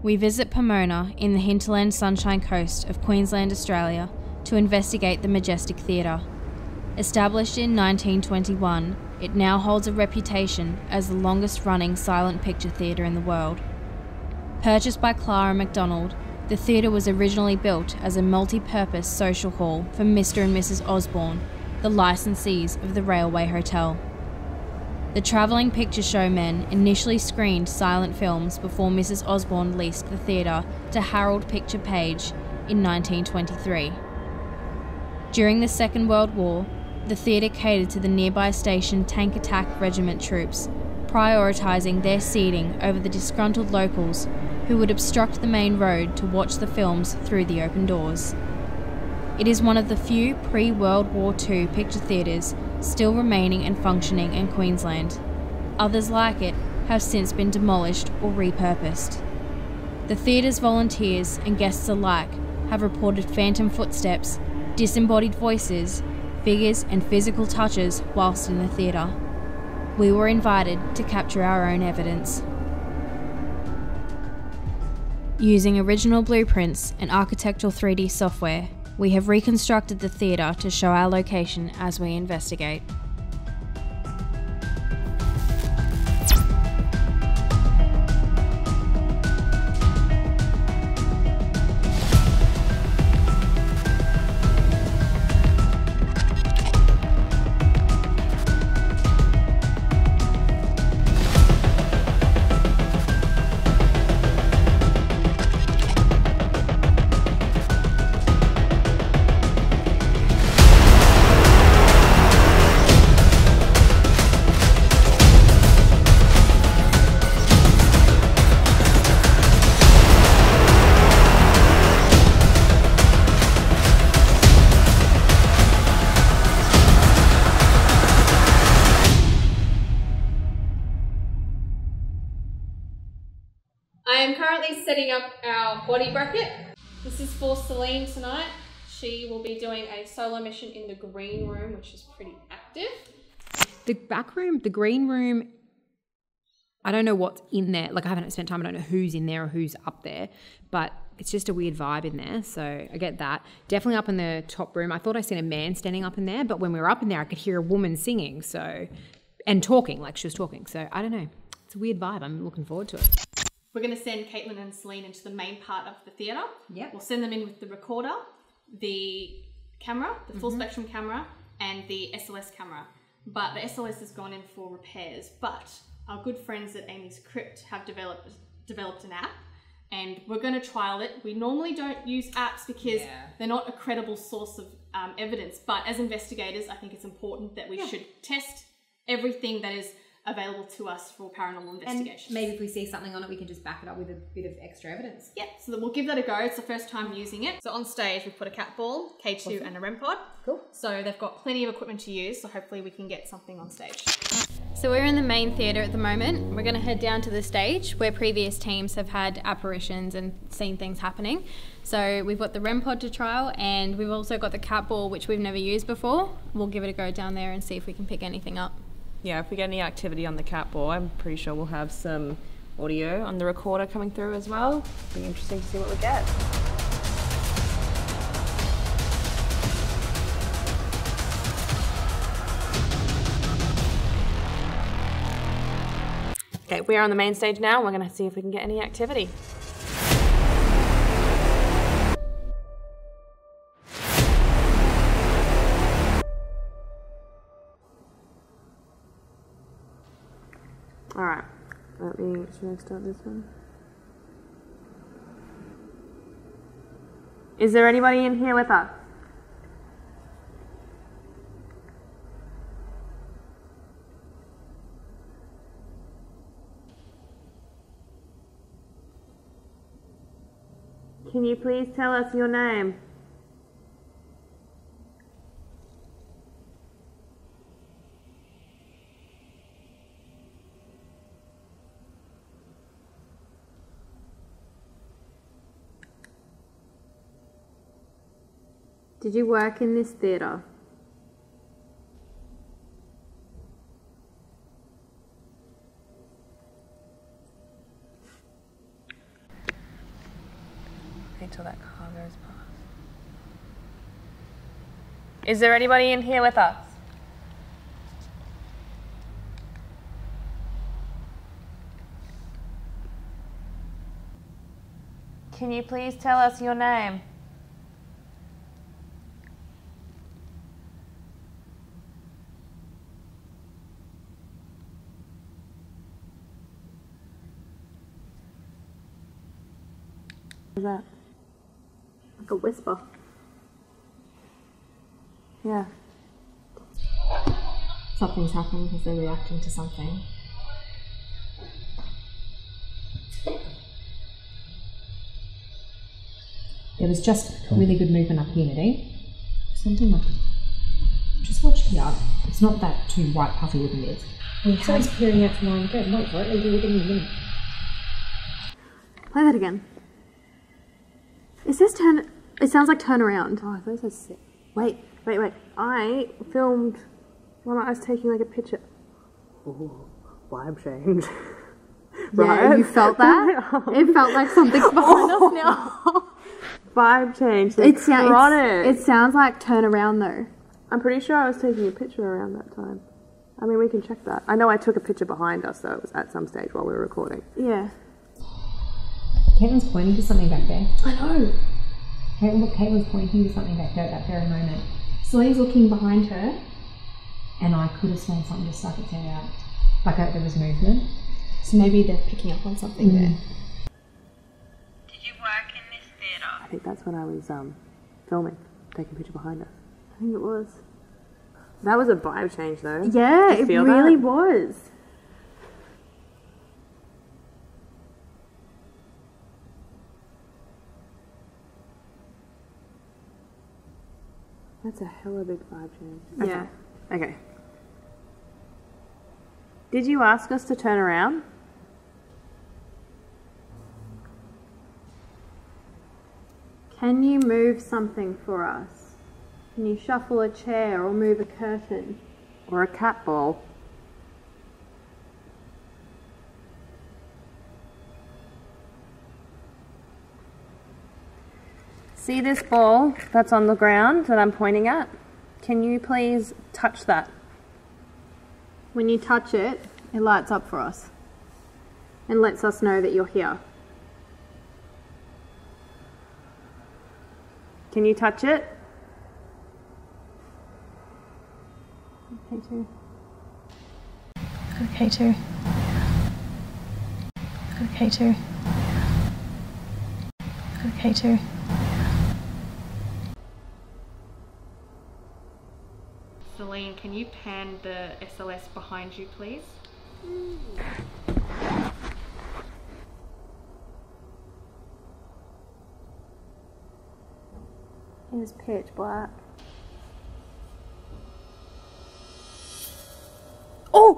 we visit Pomona in the hinterland Sunshine Coast of Queensland, Australia, to investigate the Majestic Theatre. Established in 1921, it now holds a reputation as the longest-running silent picture theatre in the world. Purchased by Clara MacDonald, the theatre was originally built as a multi-purpose social hall for Mr. and Mrs. Osborne, the licensees of the Railway Hotel. The travelling picture showmen initially screened silent films before Mrs. Osborne leased the theatre to Harold Picture Page in 1923. During the Second World War, the theatre catered to the nearby station Tank Attack Regiment troops, prioritising their seating over the disgruntled locals who would obstruct the main road to watch the films through the open doors. It is one of the few pre-World War II picture theatres still remaining and functioning in Queensland. Others like it have since been demolished or repurposed. The theatre's volunteers and guests alike have reported phantom footsteps, disembodied voices, figures and physical touches whilst in the theatre. We were invited to capture our own evidence. Using original blueprints and architectural 3D software, we have reconstructed the theatre to show our location as we investigate. I am currently setting up our body bracket. This is for Celine tonight. She will be doing a solo mission in the green room, which is pretty active. The back room, the green room, I don't know what's in there. Like, I haven't spent time, I don't know who's in there or who's up there, but it's just a weird vibe in there. So I get that. Definitely up in the top room. I thought I seen a man standing up in there, but when we were up in there, I could hear a woman singing, and talking, like she was talking. So I don't know. It's a weird vibe. I'm looking forward to it. We're going to send Caitlin and Celine into the main part of the theatre. Yep. We'll send them in with the recorder, the camera, the full spectrum camera, and the SLS camera. But the SLS has gone in for repairs. But our good friends at Amy's Crypt have developed an app, and we're going to trial it. We normally don't use apps because they're not a credible source of evidence. But as investigators, I think it's important that we should test everything that is available to us for paranormal investigations. And maybe if we see something on it, we can just back it up with a bit of extra evidence. Yeah, so that we'll give that a go. It's the first time using it. So on stage, we've put a cat ball, K2 and a REM pod. Cool. So they've got plenty of equipment to use, so hopefully we can get something on stage. So we're in the main theatre at the moment. We're going to head down to the stage where previous teams have had apparitions and seen things happening. So we've got the REM pod to trial, and we've also got the cat ball, which we've never used before. We'll give it a go down there and see if we can pick anything up. Yeah, if we get any activity on the cat ball, I'm pretty sure we'll have some audio on the recorder coming through as well. Be interesting to see what we get. Okay, we are on the main stage now. We're going to see if we can get any activity. All right, should I start this one? Is there anybody in here with us? Can you please tell us your name? Did you work in this theatre? quickly till that car goes past. Is there anybody in here with us? Can you please tell us your name? What is that? Like a whisper. Yeah. Something's happening because they're reacting to something. There was just really good movement up here, Nadine. Something like, just watch here. It's not that too white puffy looking bit. Someone's peering out from line go. Wait for it. They'll do it in a minute. Play that again. It says turn. It sounds like turn around. Oh, I thought it says sit. Wait. I filmed when I was taking like a picture. Ooh, vibe change. Right? Yeah, you felt that? It felt like something's behind us now. Vibe change. It sounds like turn around though. I'm pretty sure I was taking a picture around that time. I mean, we can check that. I know I took a picture behind us though. It was at some stage while we were recording. Yeah. Caitlin's pointing to something back there. I know. Caitlin's pointing to something back there at that very moment. Celine's looking behind her. And I could have sworn something just stuck its head out. Like there was movement. So maybe they're picking up on something there. Did you work in this theatre? I think that's when I was filming, taking a picture behind us. I think it was. That was a vibe change though. Yeah, it really was. That's a hella big vibe change. Okay. Yeah. Okay. Did you ask us to turn around? Can you move something for us? Can you shuffle a chair or move a curtain? Or a cat ball? See this ball that's on the ground that I'm pointing at? Can you please touch that? When you touch it, it lights up for us and lets us know that you're here. Can you touch it? Okay, too. Okay, too. Okay, too. Celine, can you pan the SLS behind you, please? It was pitch black. Oh!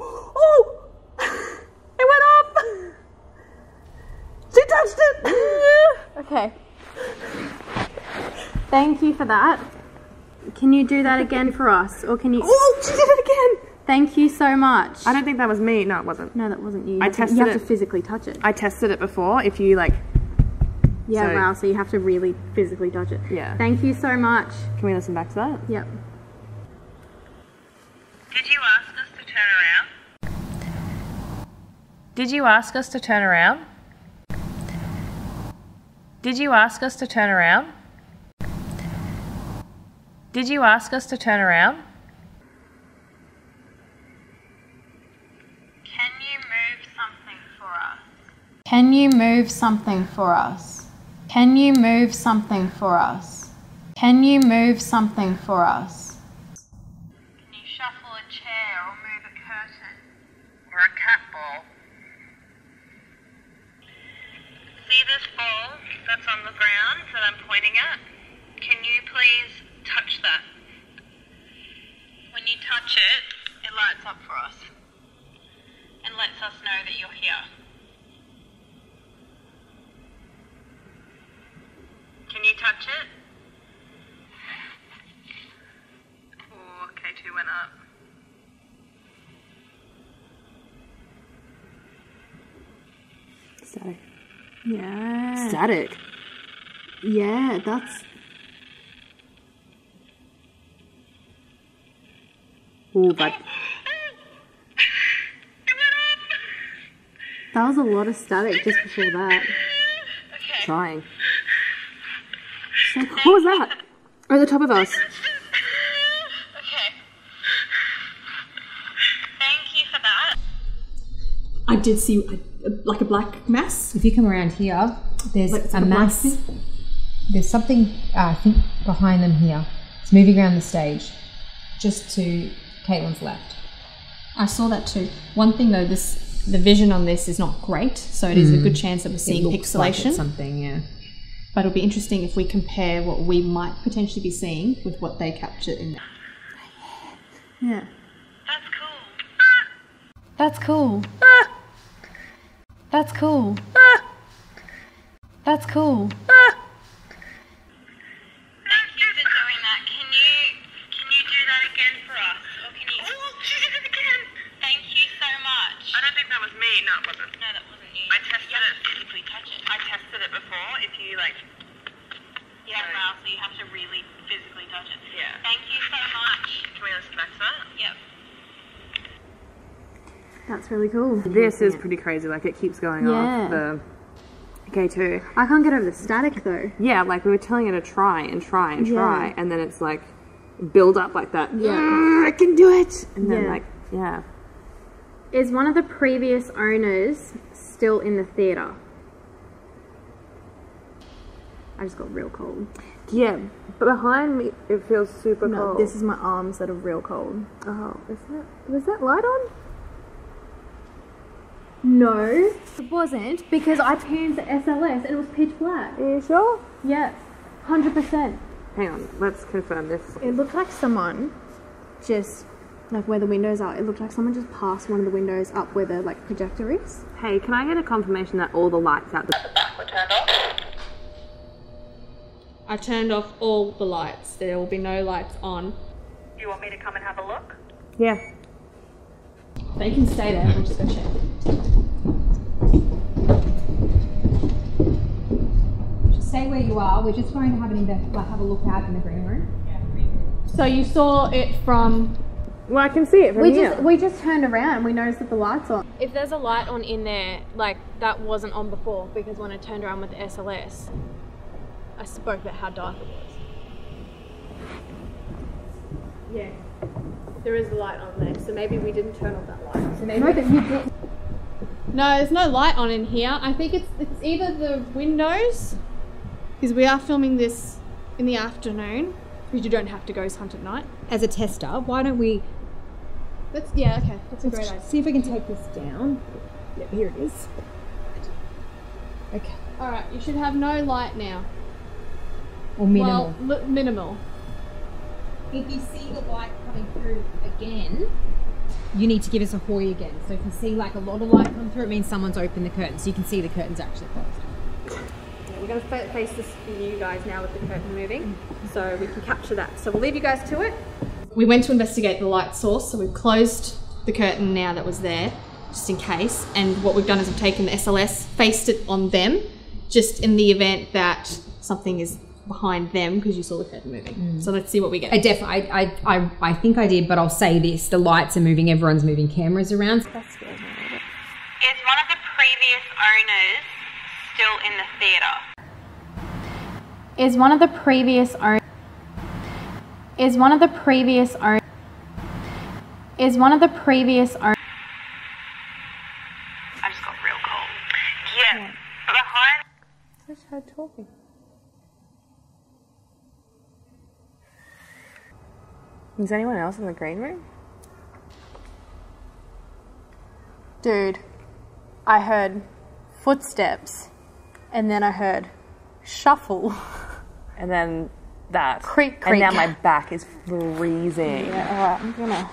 It went up! She touched it! Okay. Thank you for that. Can you do that again for us? Or can you... Oh, she did it again! Thank you so much. I don't think that was me. No, it wasn't. No, that wasn't you. You have to physically touch it. I tested it before. If you like... Yeah, wow. So you have to really physically touch it. Yeah. Thank you so much. Can we listen back to that? Yep. Did you ask us to turn around? Did you ask us to turn around? Did you ask us to turn around? Did you ask us to turn around? Can you move something for us? Can you move something for us? Can you move something for us? Can you move something for us? Can you shuffle a chair or move a curtain? Or a cat ball? See this ball that's on the ground that I'm pointing at? Can you please touch that? When you touch it, it lights up for us and lets us know that you're here. Can you touch it? Oh, K2 went up. Static. Yeah. Static. Yeah, that's... Ooh, but That was a lot of static just before that. trying. What was that? At the top of us. Okay. Thank you for that. I did see like a black mass. If you come around here, there's Like, it's a like a black mass. thing? There's something, I think, behind them here. It's moving around the stage, just to Caitlin's left. I saw that too. One thing though, the vision on this is not great, so it is a good chance that we're seeing It looks like pixelation. it's something, yeah. But it'll be interesting if we compare what we might potentially be seeing with what they captured in there. Yeah. That's cool. That's cool. That's cool. That's cool. Thank you for doing that. Can you do that again for us? Or can you... Oh, she did it again. Thank you so much. I don't think that was me. No, it wasn't. No, that wasn't you. I tested it. Physically touch it. I tested it before. If you like... Yeah, wow, so you have to really physically touch it. Yeah. Thank you so much. Can we just match that? Yep. That's really cool. This is pretty crazy. Like it keeps going off the K2. I can't get over the static though. Yeah, like we were telling it to try and try and try, and then it's like build up like that. Yeah. I can do it. And then Yeah. like yeah. Is one of the previous owners still in the theatre? I just got real cold. Yeah, but behind me it feels super No, cold. this is my arms that are real cold. Oh, is that was that light on? No, it wasn't, because I panned the SLS and it was pitch black. Are you sure? Yeah, 100%. Hang on, let's confirm this. It looked like someone just, like where the windows are, it looked like someone just passed one of the windows up where the like projector is. Hey, can I get a confirmation that all the lights out the Back were turned off. I turned off all the lights. There will be no lights on. Do you want me to come and have a look? Yeah. They can stay there, we'll just go check. Just stay where you are. We're just going to have have a look out in the green room. So you saw it from... Well, I can see it from here. We just turned around and we noticed that the light's on. If there's a light on in there, like that wasn't on before, because when I turned around with the SLS, I spoke about how dark it was. Yeah, there is a light on there, so maybe we didn't turn off that light. So maybe No, but you did. No, there's no light on in here. I think it's either the windows, because we are filming this in the afternoon, because you don't have to ghost hunt at night. As a tester, why don't we That's okay. That's a great idea. see if we can take this down? Yep, here it is. Okay. All right, you should have no light now. Or minimal. Well, minimal. If you see the light coming through again, you need to give us a hoy again. So if you see like a lot of light come through, it means someone's opened the curtains. So you can see the curtains actually closed. Yeah, we're going to face this for you guys now with the curtain moving, so we can capture that. So we'll leave you guys to it. We went to investigate the light source, so we've closed the curtain now that was there, just in case. And what we've done is we've taken the SLS, faced it on them, just in the event that something is behind them, because you saw the curtain moving. So let's see what we get. I think I did, but I'll say this: the lights are moving. Everyone's moving cameras around. Is one of the previous owners still in the theatre? Is one of the previous owners I just got real cold. Yeah. Behind. Just had talking. Is anyone else in the green room? Dude, I heard footsteps, and then I heard shuffle. And then that. Creak, And now creak. my back is freezing. Yeah, alright, I'm gonna...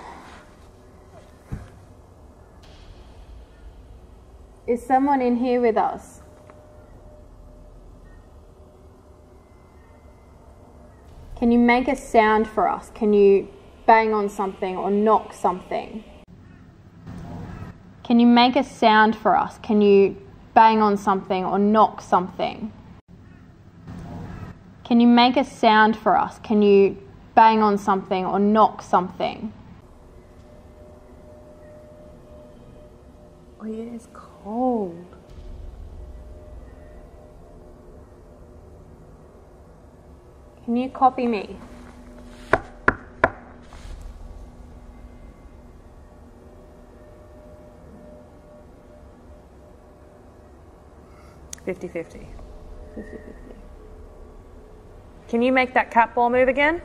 Is someone in here with us? Can you make a sound for us? Can you bang on something or knock something? Can you make a sound for us? Can you bang on something or knock something? Can you make a sound for us? Can you bang on something or knock something? Oh yeah, it's cold. Can you copy me? $50-50. Can you make that cat ball move again?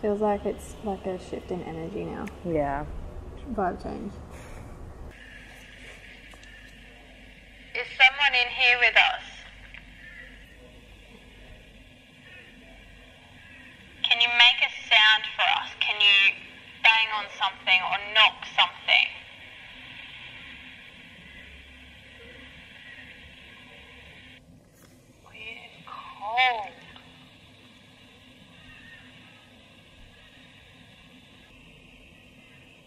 Feels like it's like a shift in energy now. Yeah. Vibe change. Is someone in here with us? Can you make a sound for us? Can you bang on something or knock something? It's cold.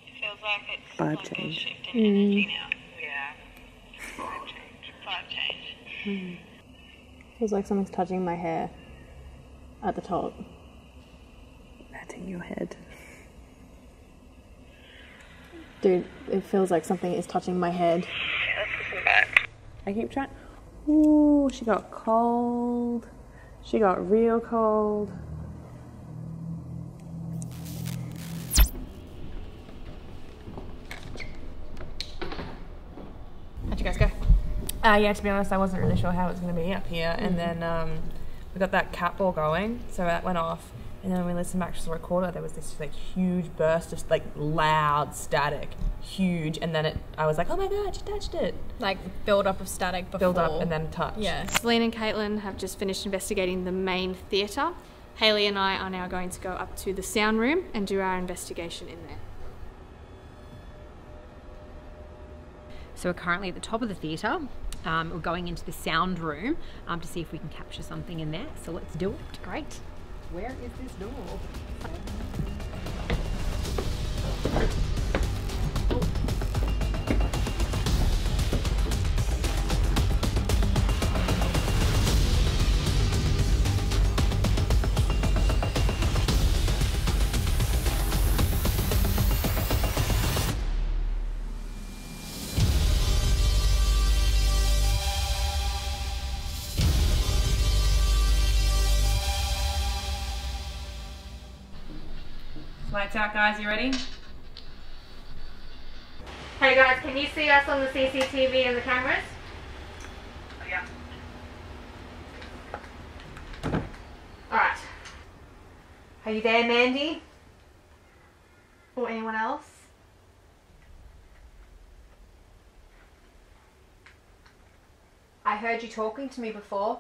It feels like it's Vibe like change. a shift in energy now. Yeah. Vibe change. Vibe change. Feels like something's touching my hair at the top. Patting your head. Dude, it feels like something is touching my head. Yeah, let's listen back. I keep trying. Ooh, she got cold. She got real cold. How'd you guys go? Yeah, to be honest, I wasn't really sure how it was going to be up here. And then we got that cat ball going, so that went off. And then when we listened back to the recorder, there was this like huge burst of like loud static, huge. And then I was like, oh my god, she touched it. Like build up of static before. Build up and then touch. Yeah. Celine and Caitlin have just finished investigating the main theatre. Hayley and I are now going to go up to the sound room and do our investigation in there. So we're currently at the top of the theatre. We're going into the sound room to see if we can capture something in there. So let's do it. Great. Where is this door? Lights out, guys. You ready? Hey guys, can you see us on the CCTV and the cameras? Yeah. Alright. Are you there, Mandy? Or anyone else? I heard you talking to me before.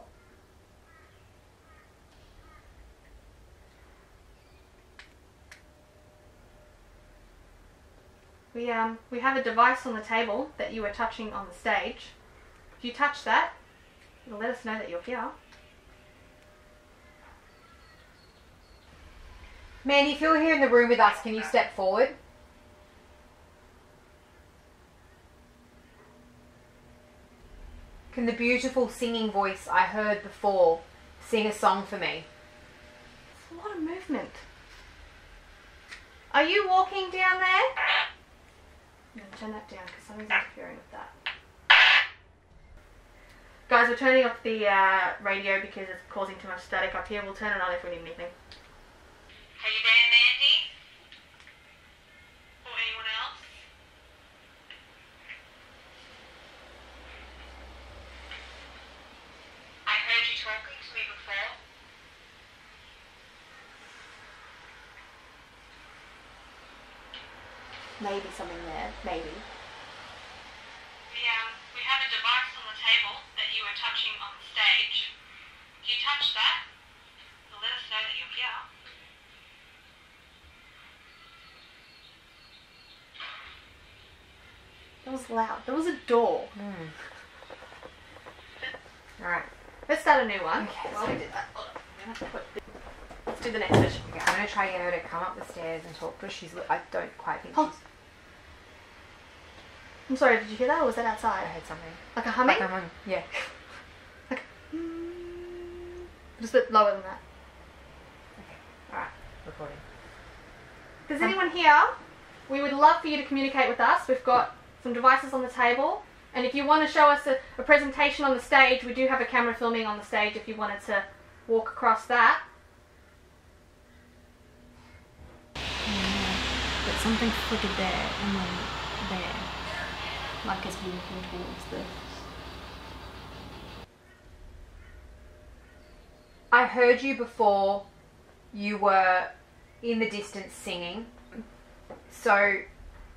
We have a device on the table that you were touching on the stage. If you touch that, it'll let us know that you're here. Mandy, if you're here in the room with us, can you step forward? Can the beautiful singing voice I heard before sing a song for me? It's a lot of movement. Are you walking down there? I'm going to turn that down because something's interfering with that. Guys, we're turning off the radio because it's causing too much static up here. We'll turn it on if we need anything. Are you there, Mandy? Or anyone else? I heard you talking to me before. Maybe something there, maybe. We have a device on the table that you were touching on the stage. If you touch that, it'll let us know that you're here. That was loud. There was a door. Alright. Let's start a new one. Okay, While so- we do that, hold on. I'm gonna put this- Let's do the next session. Okay, I'm going to try to get her to come up the stairs and talk to her. I don't quite think Oh. she's... I'm sorry, did you hear that or was that I outside? heard something. Like a humming? Yeah. Just a bit lower than that. Alright. Recording. If there's anyone here, we would love for you to communicate with us. We've got some devices on the table. And if you want to show us a presentation on the stage, we do have a camera filming on the stage if you wanted to walk across that. But something flickered there and then there. Like it's walking towards the... I heard you before you were in the distance singing. So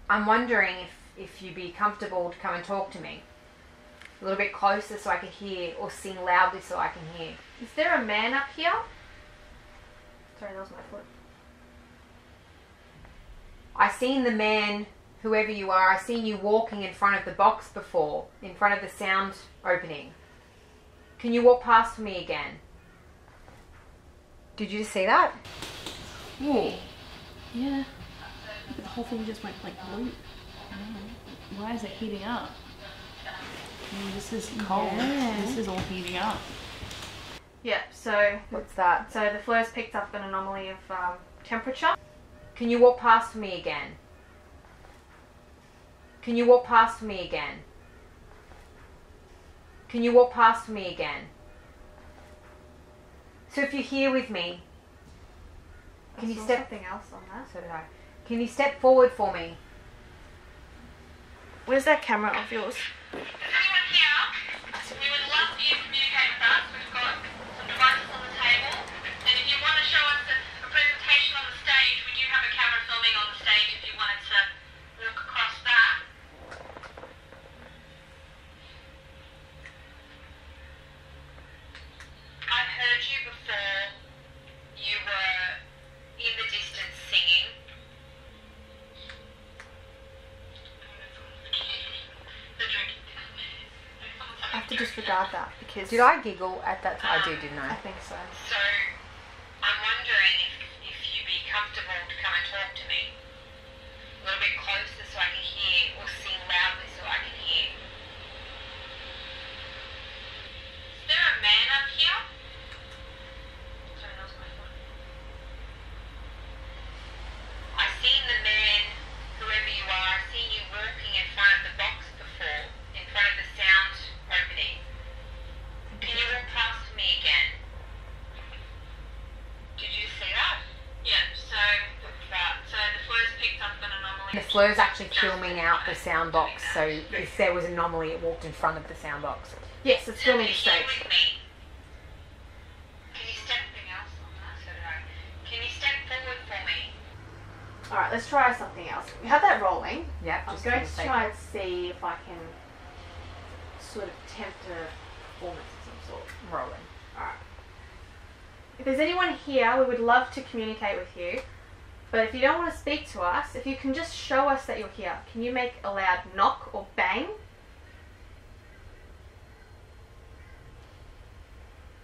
I'm wondering if you'd be comfortable to come and talk to me. A little bit closer so I can hear, or sing loudly so I can hear. Is there a man up here? Sorry, that was my foot. I seen the man, whoever you are, I seen you walking in front of the box before, in front of the sound opening. Can you walk past me again? Did you see that? Whoa. Yeah. The whole thing just went like blue. Why is it heating up? This is cold. Yeah. This is all heating up. Yeah, so What's that? so the flare's picked up an anomaly of temperature. Can you walk past me again? Can you walk past me again? Can you walk past me again? So if you're here with me, can you step... something else on that? So did I. Can you step forward for me? Where's that camera of yours? Is anyone here? We would love for you to communicate with us. We've got some devices on the table. And if you want to show us a presentation on the stage, we do have a camera filming on the stage if you wanted to walk across that. I heard you before you were in the distance singing. The drinking. I have to disregard that because Did I giggle at that time? I did, didn't I I? think so. So, I'm wondering if you'd be comfortable to come and talk to me. A little bit closer so I can hear, or sing loudly so I can hear. Is there a man up here? Sorry, that was my phone. I've seen the man, whoever you are, I've seen you walking in front of the box before, in front of the sound opening. Can you walk past me again? Did you see that? Yeah, so the flare's picked up an anomaly. The flare's actually filming out the sound box, so if there was an anomaly, it walked in front of the sound box. Yes, it's filming the Stay stage. with me. Can you step anything else on that? So did I. Can you step forward for me? Alright, let's try something else. We have that rolling. Yeah, I'm just going gonna to take try it. and see if I can sort of tempt a performance of some sort. Rolling. Alright. If there's anyone here, we would love to communicate with you. But if you don't want to speak to us, if you can just show us that you're here, can you make a loud knock or bang?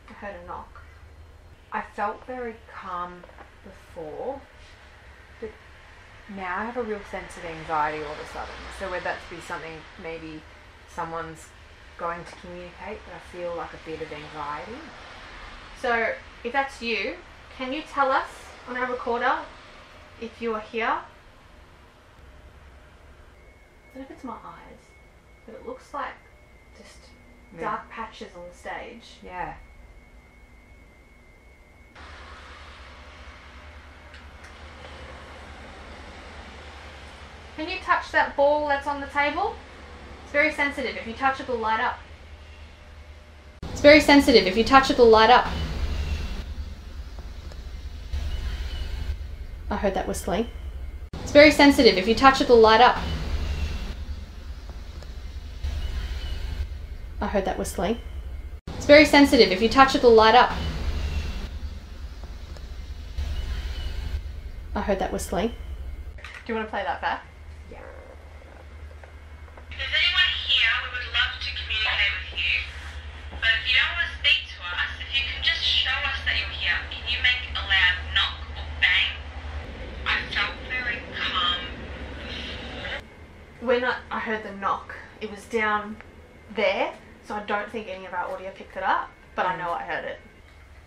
I heard a knock. I felt very calm before, but now I have a real sense of anxiety all of a sudden. So whether that be something, maybe someone's going to communicate, but I feel like a bit of anxiety. So if that's you, can you tell us on our recorder if you are here? I don't know if it's my eyes, but it looks like just Yeah. dark patches on the stage. Yeah. Can you touch that ball that's on the table? It's very sensitive. If you touch it, it'll light up. It's very sensitive. If you touch it, it'll light up. I heard that whistling. It's very sensitive. If you touch it, it'll light up. I heard that whistling. It's very sensitive. If you touch it, it'll light up. I heard that whistling. Do you want to play that back? Yeah. If there's anyone here, we would love to communicate with you. But if you don't want to speak to us, if you can just show us that you're here, can you make a loud knock or bang? I felt very calm before. When I heard the knock, it was down there, so I don't think any of our audio picked it up, but I know I heard it.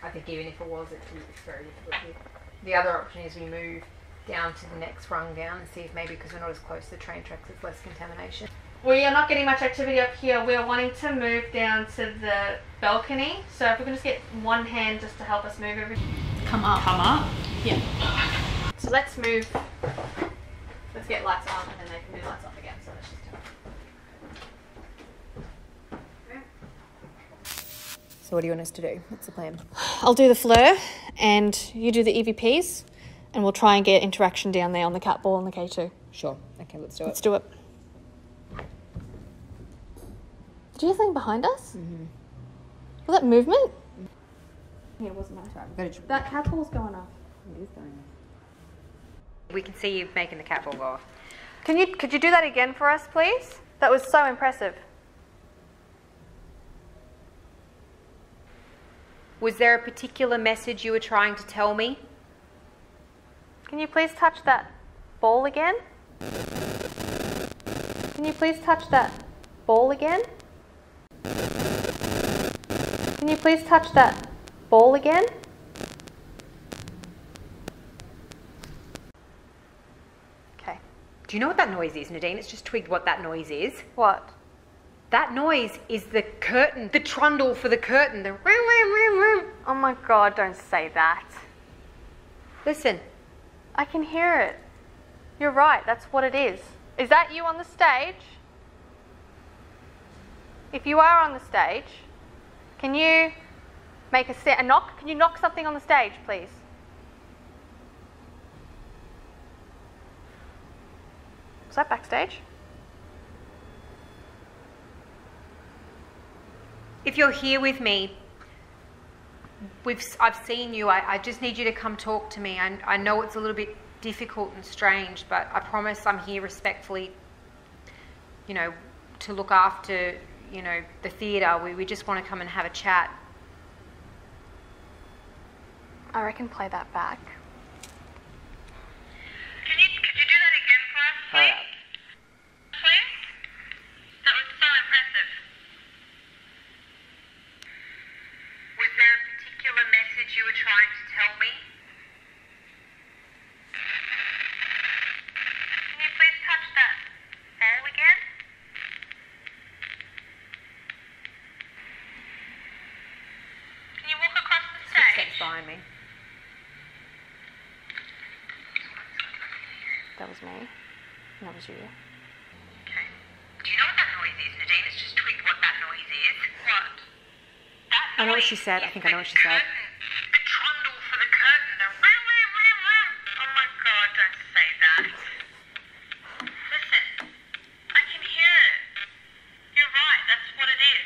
I think even if it was, it's very difficult here. The other option is we move down to the next rung down and see if maybe because we're not as close to the train tracks, there's less contamination. We are not getting much activity up here. We are wanting to move down to the balcony. So if we can just get one hand just to help us move everything. Come up. Come up? Yeah. So let's move. Let's get lights on and then they can do lights off again. So let's just do it. So what do you want us to do? What's the plan? I'll do the flare and you do the EVPs and we'll try and get interaction down there on the cat ball and the K2. Sure. Okay, let's do it. Let's do it. Did you hear something behind us? Mm-hmm. Was that movement? Yeah, it wasn't nice. That cat ball's going off. It is going off. We can see you making the cat ball go off. Could you do that again for us, please? That was so impressive. Was there a particular message you were trying to tell me? Can you please touch that ball again? Can you please touch that ball again? Can you please touch that ball again? Okay. Do you know what that noise is, Nadine? It's just twigged what that noise is. What? That noise is the curtain, the trundle for the curtain. The Oh my God, don't say that. Listen. I can hear it. You're right, that's what it is. Is that you on the stage? If you are on the stage, can you make a knock? Can you knock something on the stage, please? Was that backstage? If you're here with me, I've seen you. I just need you to come talk to me. I know it's a little bit difficult and strange, but I promise I'm here respectfully, you know, to look after, you know, the theatre. We just want to come and have a chat. I reckon play that back. Could you do that again for us, please? Hurry up. Please? That was so impressive. Was there a particular message you were trying to tell me? Can you please touch that ball again? Can you walk across the stage? Steps behind me. That was me. That was you. Okay. Do you know what that noise is, Nadine? It's just twigged what that noise is. What? That I know what she noise said. I is think I know what she said. The trundle for the curtain. The oh my God, don't say that. Listen, I can hear it. You're right, that's what it is.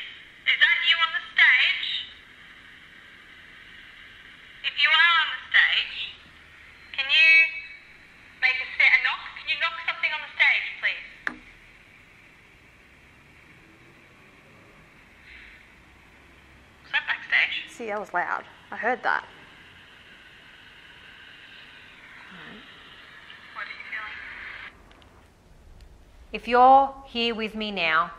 Is that you on the stage? If you are on the stage, can you make a knock? Can you knock something on the stage, please? Was that backstage? See, that was loud. I heard that. What are you feeling? If you're here with me now,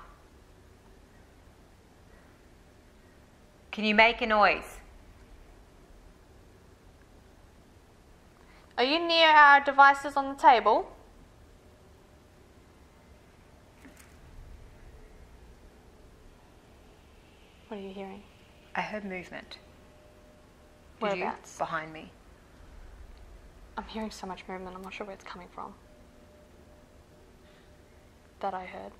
can you make a noise? Are you near our devices on the table? What are you hearing? I heard movement. Did you? Whereabouts? Behind me. I'm hearing so much movement, I'm not sure where it's coming from. That I heard.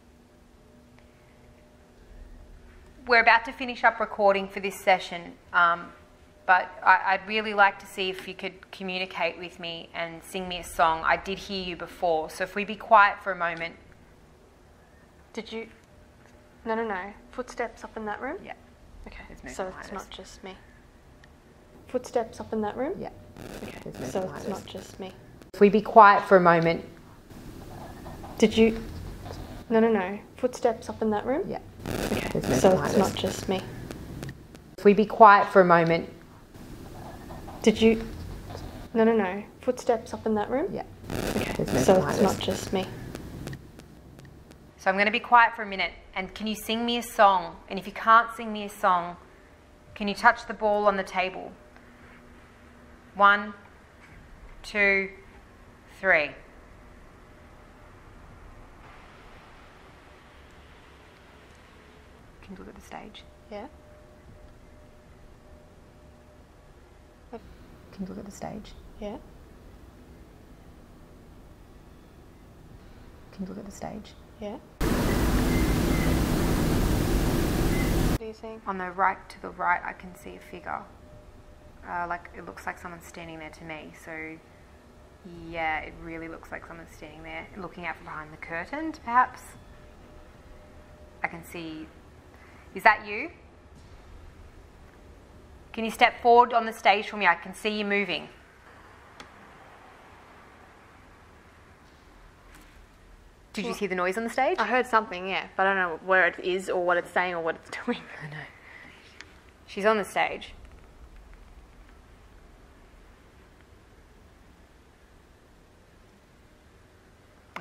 We're about to finish up recording for this session, but I'd really like to see if you could communicate with me and sing me a song. I did hear you before, so if we be quiet for a moment. Did you? No. Footsteps up in that room? Yeah. Okay, There's movement so behind it's us. not just me. Footsteps up in that room? Yeah. Okay, There's movement so behind it's us. not just me. If we be quiet for a moment. Did you? No. Footsteps up in that room? Yeah. Okay, There's movement so behind it's us. not just me. If we be quiet for a moment. Did you? No. Footsteps up in that room? Yeah. Okay, There's movement so behind it's us. not just me. So I'm going to be quiet for a minute, and can you sing me a song? And if you can't sing me a song, can you touch the ball on the table? 1, 2, 3. Can you look at the stage? Yeah. Can you look at the stage? Yeah. Can you look at the stage? Yeah. What do you think? On the right, to the right, I can see a figure. Like, it looks like someone's standing there to me. So, yeah, it really looks like someone's standing there, looking out from behind the curtain, perhaps. I can see. Is that you? Can you step forward on the stage for me? I can see you moving. Did you see the noise on the stage? I heard something, yeah, but I don't know where it is or what it's saying or what it's doing. I know. She's on the stage.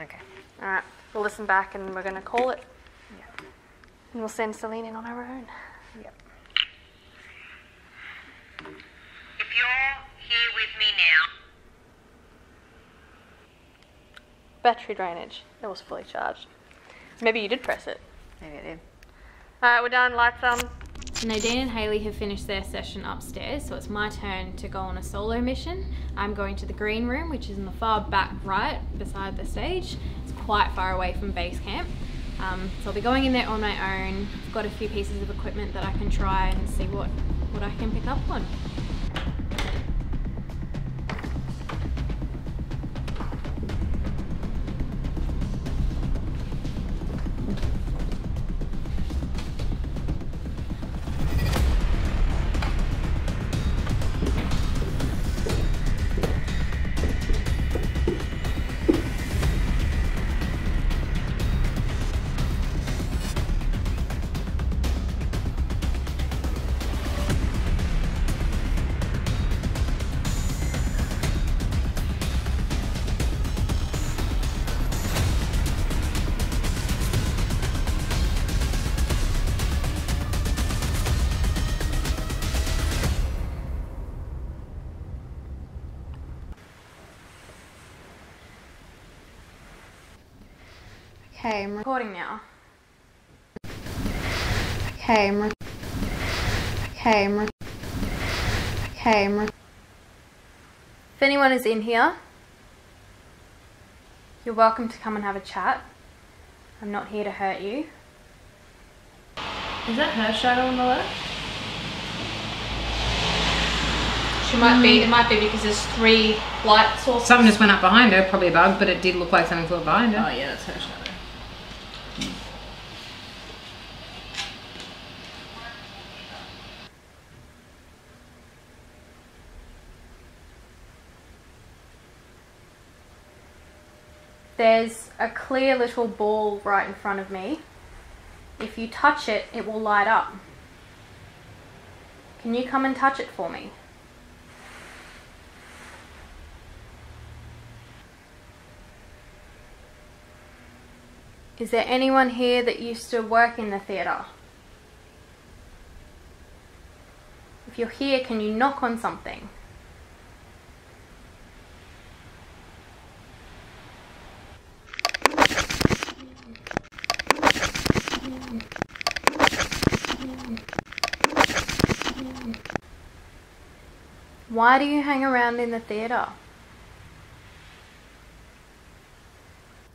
Okay. Alright, we'll listen back and we're going to call it. Yeah. And we'll send Celine in on her own. Yep. If you're here with me now, Battery drainage. It was fully charged. Maybe you did press it. Maybe I did. Alright, we're done. Lights on. Nadine and Hayley have finished their session upstairs, so it's my turn to go on a solo mission. I'm going to the green room, which is in the far back right beside the stage. It's quite far away from base camp. So I'll be going in there on my own. I've got a few pieces of equipment that I can try and see what I can pick up on. Okay, I'm recording now. Okay, I'm If anyone is in here, you're welcome to come and have a chat. I'm not here to hurt you. Is that her shadow on the left? She might be, it might be because there's 3 light sources. Something just went up behind her, probably a bug, but it did look like something flew behind her. Oh yeah, that's her shadow. There's a clear little ball right in front of me. If you touch it, it will light up. Can you come and touch it for me? Is there anyone here that used to work in the theatre? If you're here, can you knock on something? Why do you hang around in the theatre?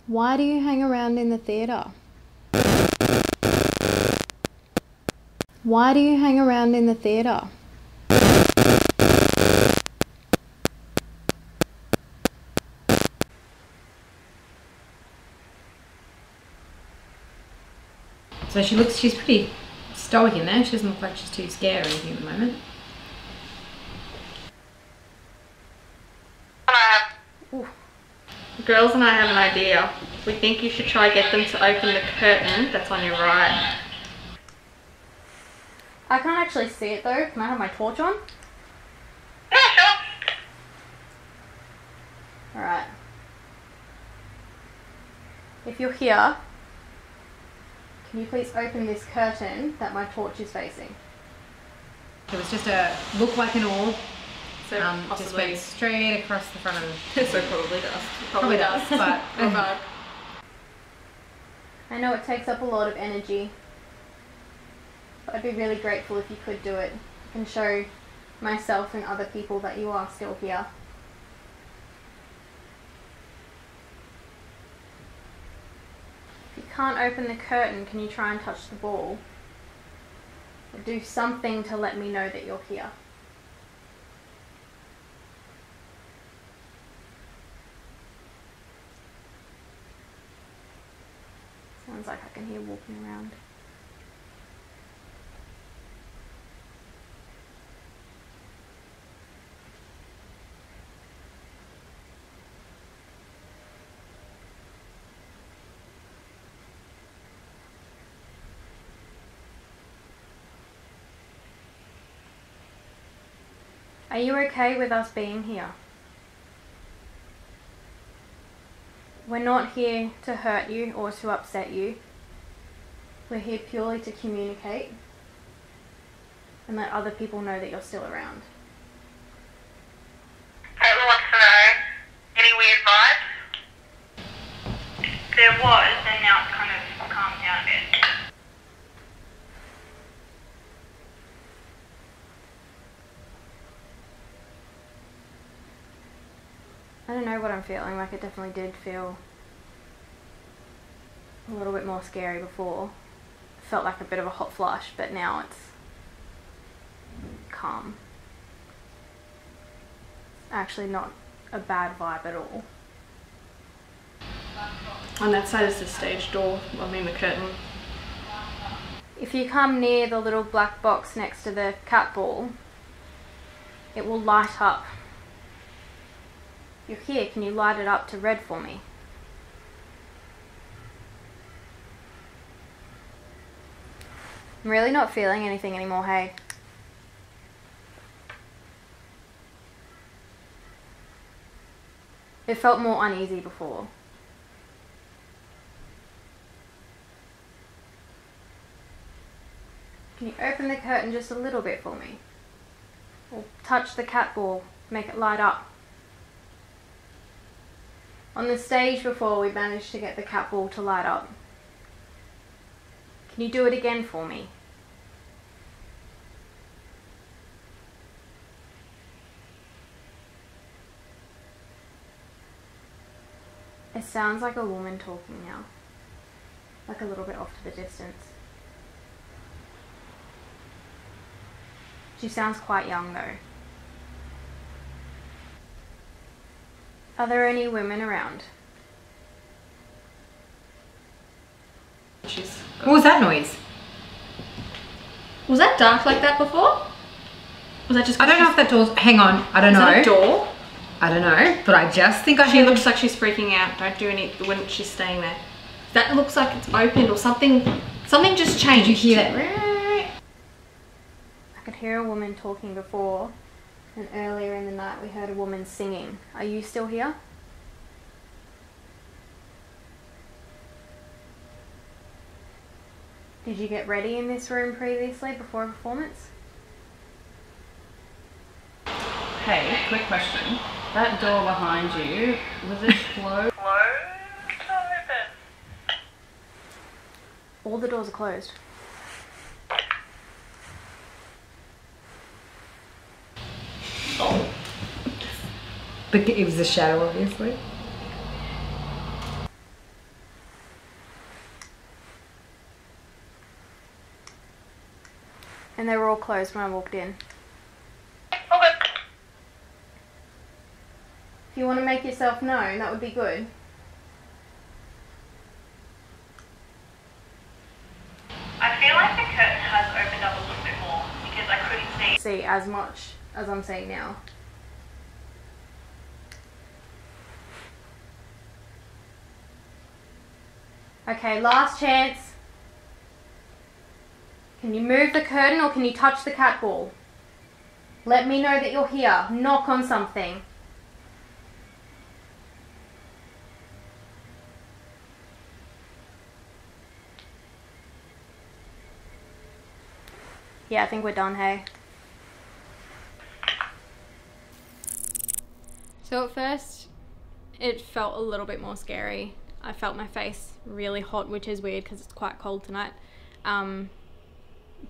Why do you hang around in the theatre? Why do you hang around in the theatre? So she's pretty stoic in there. She doesn't look like she's too scared or anything at the moment. The girls and I have an idea. We think you should try get them to open the curtain that's on your right. I can't actually see it though. Can I have my torch on? yeah, sure. Alright. If you're here, can you please open this curtain that my torch is facing? It was just a look like an orb, So Just possibly. went straight across the front of So probably does. Probably does, but Or bug. I know it takes up a lot of energy, but I'd be really grateful if you could do it and show myself and other people that you are still here. If you can't open the curtain, can you try and touch the ball? Or do something to let me know that you're here. Sounds like I can hear walking around. Are you okay with us being here? We're not here to hurt you or to upset you. We're here purely to communicate and let other people know that you're still around. Caitlin wants to know, any weird vibes? There was, and now it's kind of calmed down a bit. I don't know what I'm feeling, like it definitely did feel a little bit more scary before. It felt like a bit of a hot flush, but now it's calm. Actually not a bad vibe at all. On that side is the stage door, I mean the curtain. If you come near the little black box next to the cat ball, it will light up. You're here, can you light it up to red for me? I'm really not feeling anything anymore, hey? It felt more uneasy before. Can you open the curtain just a little bit for me? Or touch the cat ball, make it light up. On the stage before, we managed to get the cat ball to light up. Can you do it again for me? It sounds like a woman talking now, like a little bit off to the distance. She sounds quite young though. Are there any women around? What was that noise? Was that dark like that before? Was that just? I don't know if that door's... Hang on, I don't Is know. that a door? I don't know, but I just think I She heard... looks like she's freaking out. Don't do any when she's staying there. That looks like it's opened or something. Something just changed. Did you hear that? I could hear a woman talking before, and earlier in the night we heard a woman singing. Are you still here? Did you get ready in this room previously before a performance? Hey, quick question. That door behind you, was it closed? All the doors are closed. But it was a shadow, obviously. And they were all closed when I walked in. If you want to make yourself known, that would be good. I feel like the curtain has opened up a little bit more because I couldn't see. See as much as I'm seeing now. Okay, last chance. Can you move the curtain or can you touch the cat ball? Let me know that you're here. Knock on something. Yeah, I think we're done, hey. So at first, it felt a little bit more scary. I felt my face really hot, which is weird because it's quite cold tonight.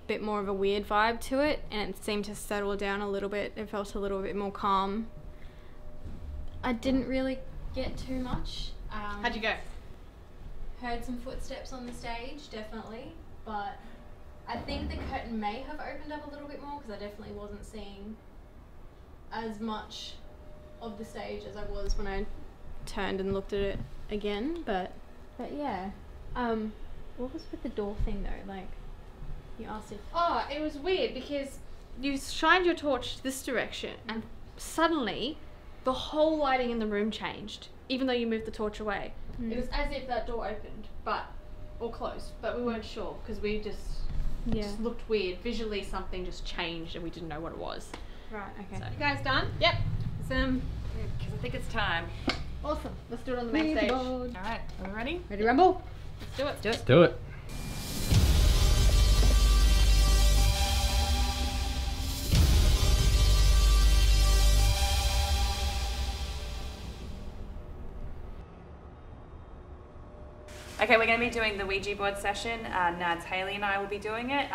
Bit more of a weird vibe to it, and it seemed to settle down a little bit. It felt a little bit more calm. I didn't really get too much. How'd you go? Heard some footsteps on the stage, definitely, but I think the curtain may have opened up a little bit more because I definitely wasn't seeing as much of the stage as I was when I turned and looked at it again. But yeah. What was with the door thing though? Like, you asked if... Oh, it was weird because you shined your torch this direction and suddenly the whole lighting in the room changed, even though you moved the torch away. It was as if that door opened, or closed, but we weren't sure because we just looked weird. Visually something just changed and we didn't know what it was. Right, okay. So. You guys done? Yep. Because I think it's time. Awesome. Let's do it on the main stage. All right, are we ready? Ready, rumble? Let's do it. Let's do it. Okay, we're going to be doing the Ouija board session. Nads, Haley and I will be doing it.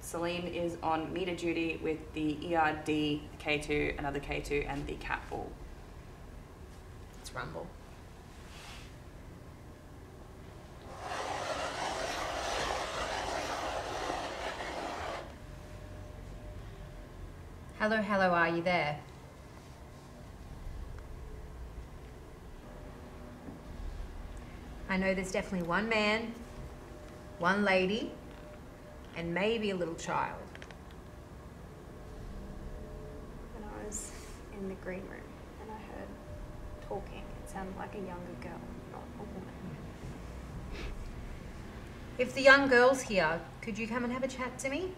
Celine is on meter duty with the ERD, K2, another K2, and the cat ball. Let's rumble. Hello, hello, are you there? I know there's definitely one man, one lady, and maybe a little child. When I was in the green room and I heard talking, it sounded like a younger girl, not a woman. If the young girl's here, could you come and have a chat to me?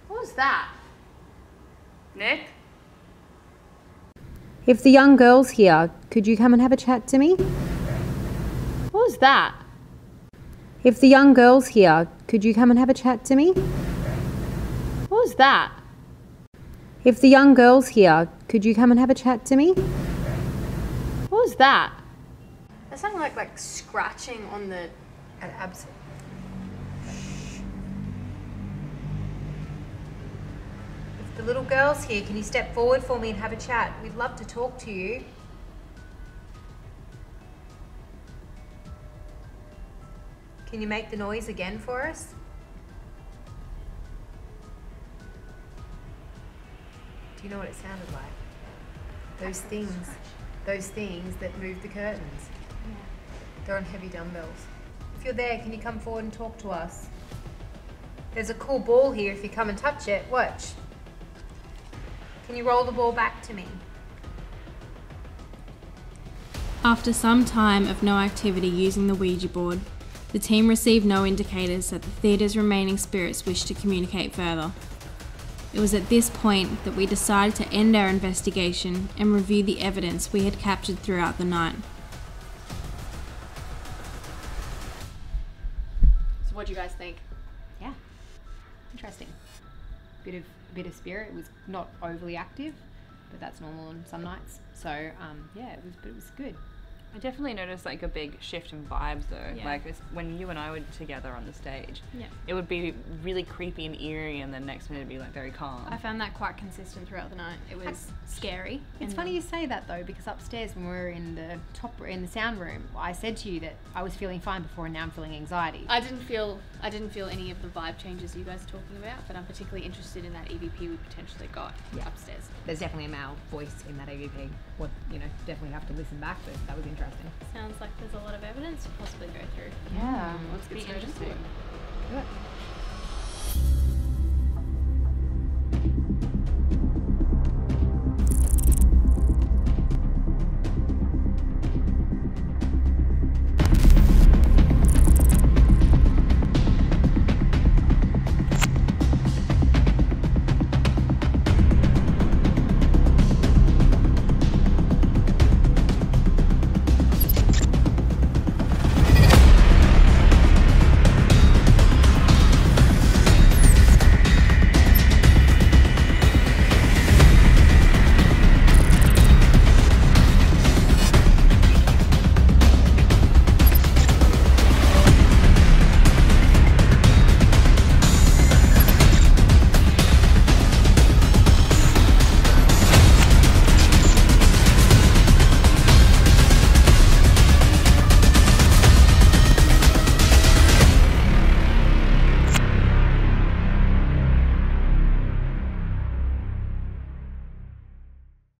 What was that? Nick? If the young girl's here, could you come and have a chat to me? What was that? If the young girl's here, could you come and have a chat to me? What was that? If the young girl's here, could you come and have a chat to me? What was that? That sounded like scratching on the... Absolutely. If the little girl's here, can you step forward for me and have a chat? We'd love to talk to you. Can you make the noise again for us? Do you know what it sounded like? Those things that move the curtains. Yeah. They're on heavy dumbbells. If you're there, can you come forward and talk to us? There's a cool ball here if you come and touch it. Watch. Can you roll the ball back to me? After some time of no activity using the Ouija board, the team received no indicators that the theatre's remaining spirits wished to communicate further. It was at this point that we decided to end our investigation and review the evidence we had captured throughout the night. So what do you guys think? Yeah. Interesting. Bit of spirit. It was not overly active, but that's normal on some nights. So yeah, it was good. I definitely noticed like a big shift in vibes though. Yeah. Like when you and I were together on the stage, Yeah. it would be really creepy and eerie, and then next minute it'd be like very calm. I found that quite consistent throughout the night. It was scary. It's funny you say that though, because upstairs when we were in the sound room, I said to you that I was feeling fine before, and now I'm feeling anxiety. I didn't feel any of the vibe changes you guys are talking about, but I'm particularly interested in that EVP we potentially got upstairs. There's definitely a male voice in that AVP. Definitely have to listen back, but that was interesting. Sounds like there's a lot of evidence to possibly go through. Yeah, Let's be interesting. Do it.